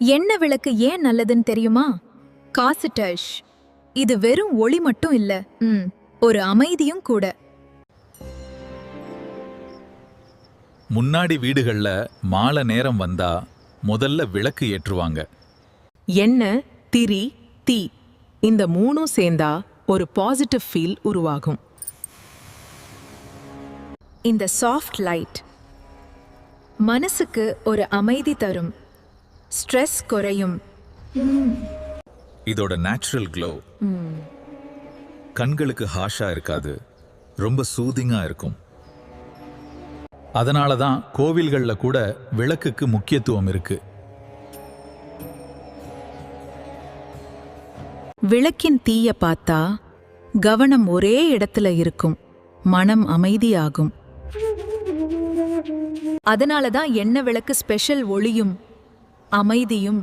எண்ணெய் விளக்கு ஏன் நல்லதுன்னு தெரியுமா? காசுடஷ். இது வெறும் ஒளி மட்டும் இல்ல, ஒரு அமைதியும் கூட. முன்னாடி வீடுகள்ல மாலை நேரம் வந்தா முதல்ல விளக்கு ஏற்றுவாங்க. எண்ணெய், திரி, தீ இந்த மூணும் சேர்ந்தா ஒரு பாசிட்டிவ் ஃபீல் உருவாகும். இந்த சாஃப்ட் லைட் மனசுக்கு ஒரு அமைதி தரும், ஸ்ட்ரெஸ் குறையும். இதோட நேச்சுரல் க்ளோ கண்களுக்கு ஹாஷா இருக்காது, ரொம்ப சூதிங்கா இருக்கும். அதனால தான் கோவில்கள்ல கூட விளக்குக்கு முக்கியத்துவம் இருக்கு. விளக்கின் தீய பார்த்தா கவனம் ஒரே இடத்துல இருக்கும், மனம் அமைதியாகும். அதனால தான் எண்ணெய் விளக்கு ஸ்பெஷல் ஒளியும் அமைதியும்